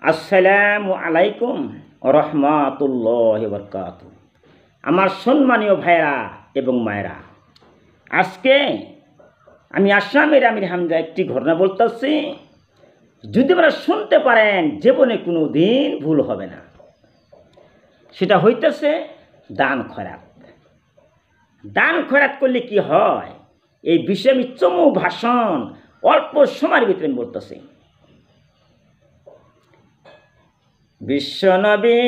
আসসালামু আলাইকুম রহমাতুল্লাহি ওয়া বারাকাতুহু। আমার সম্মানীয় ভাইরা এবং মায়েরা, আজকে আমি আসামের আমির হামজা একটি ঘটনা বলতেছি। যদি আপনারা শুনতে পারেন জীবনে কোনো দিন ভুল হবে না। সেটা হইতেছে দান খয়রাত। দান খয়রাত করলে কি হয়, এই বিষয়ে আমি চমু ভাষণ অল্প সময়ের ভিতরে আমি বলতেছি। বিশ্বনবী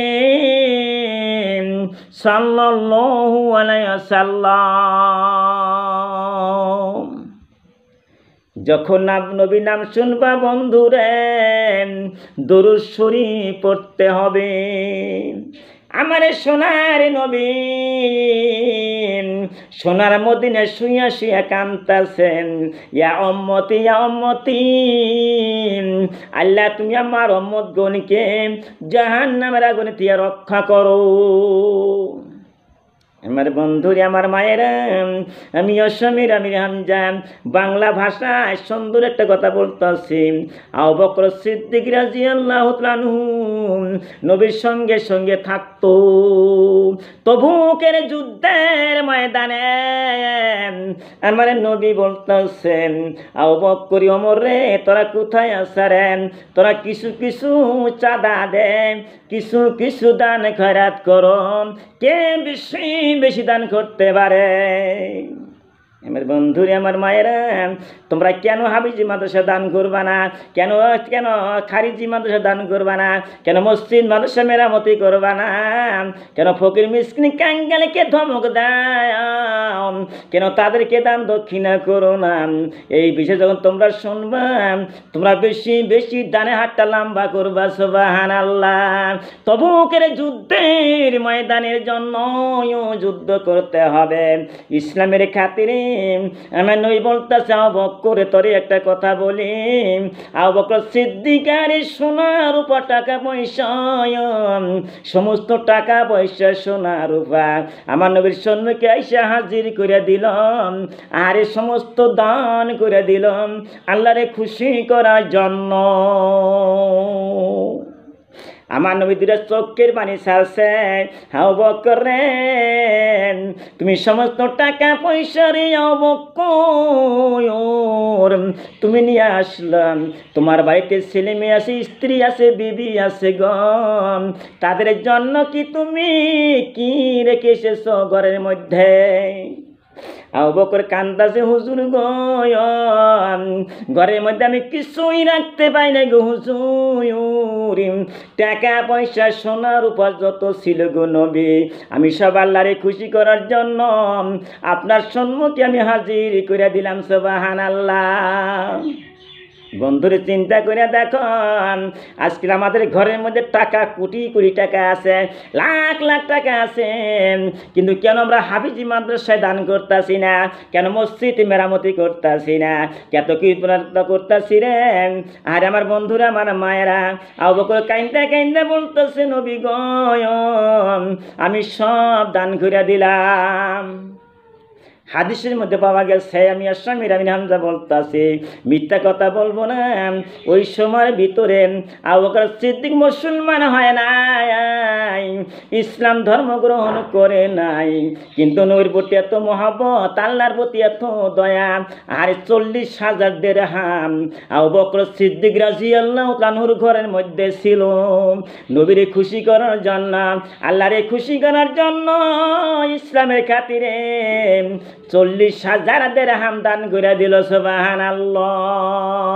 সাল্লাল্লাহু আলাইহি ওয়াসাল্লাম যখন নবী নাম শুনবা বন্ধুরে, দরুদ শরীফ পড়তে হবে। আমার সোনার নবী সোনার মদিনায় শুইয়া শুইয়া কাঁদতেছেন, ইয়া উম্মতি ইয়া উম্মতি, আল্লাহ তুমি আমার উম্মত গণকে জাহান্নামের আগুন থেকে রক্ষা করো। আমার বন্ধুরে, আমার মায়েরা, আমি আসামের আমির হামজা বাংলা ভাষায় সুন্দর একটা কথা বলতেছি। আবু বকর সিদ্দিক রাদিয়াল্লাহু তাআলা আনহু নবীর সঙ্গে সঙ্গে থাকতো। তবুকের যুদ্ধের ময়দানে আমার নবী বলতেছেন, আবু বকর ওমর রে, তোরা কোথায় আছেন? তোরা কিছু কিছু চাঁদা দে, কিছু কিছু দান খয়রাত করো, কে বেশি বেশি দান করতে পারে? আমার বন্ধুরে, আমার মায়েরা, তোমরা কেন হাবিজি মাদ্রাসা দান করবা না? কেন কেন খারিজি মাদ্রাসা দান করবা না? কেন মসজিদ মাদ্রাসা মেরামতি করবা না? কেন ফকির মিসকিন কাঙ্গালকে ধমক দাও? কেন তাদেরকে দান দক্ষিণা করো না? এই বিষয়ে যখন তোমরা শুনবা, তোমরা বেশি বেশি দানে হাতটা লম্বা করবা। সুবহানাল্লাহ। তবুকের যুদ্ধের ময়দানের জন্য যুদ্ধ করতে হবে ইসলামের খাতিরে। আমার নবী বলতেছে, আবু বকর তোরে একটা কথা বলি, আবু বকর সিদ্দিক আরে সোনার উপর টাকা পয়সা, সমস্ত টাকা পয়সা সোনা রূপা আমার নবীর সম্মুখে আইসা হাজির করে দিলাম, আরে সমস্ত দান করে দিলাম আল্লাহরে খুশি করার জন্য। আমার নবী দুইটা চোখের পানি ছাড়ছে। আবু বকর রে, তুমি সমস্ত টাকা পয়সা রে আবু বকর তুমি নিয়ে আসলাম। তোমার বাড়িতে ছেলে মেয়ে আছে, স্ত্রী আছে, বিবি আছে গম, তাদের জন্য কি তুমি কি রেখে এসেছো ঘরের মধ্যে? আবু বকর কান্দাছে, হুজুর গো, ঘরের মধ্যে আমি কিছুই রাখতে পাই না গো হুজুর। টাকা পয়সা সোনার উপর যত ছিল গো নবী, আমি সব আল্লাহরে খুশি করার জন্য আপনার সম্মুখে আমি হাজির করে দিলাম। সুবহানাল্লাহ। বন্ধুরে, চিন্তা করে দেখো, আজকে আমাদের ঘরের মধ্যে টাকা কোটি কোটি টাকা আছে, লাখ লাখ টাকা আছে, কিন্তু কেন আমরা হাফিজি মাদ্রাসায় দান করতেছি না? কেন মসজিদ মেরামতি করতেছি না? কত কি করতেছি রে? আর আমার বন্ধুরা, আমার মায়েরা, আবু বকর কাইন্দা কাইন্দা বলতেছে, নবী গো, আমি সব দান করে দিলাম। হাদিসের মধ্যে পাওয়া গেছে, আমি আসামের আমির হামজা বলতেছি, মিথ্যা কথা বলবো না। ওই সময়ের ভিতরে আবু বকর সিদ্দিক মুসলমান হয় নাই, ইসলাম ধর্ম গ্রহণ করে নাই, কিন্তু নবীর প্রতি এত মহব্বত, আল্লাহর প্রতি এত দয়া, আর 40,000 দিরহাম আবু বকর সিদ্দিক রাদিয়াল্লাহু তাআলা আনহুর ঘরের মধ্যে ছিল। নবীরে খুশি করার জন্য, আল্লাহরে খুশি করার জন্য, ইসলামের খাতিরে 40,000 দিরহাম দান করে দিল। সুবহানাল্লাহ।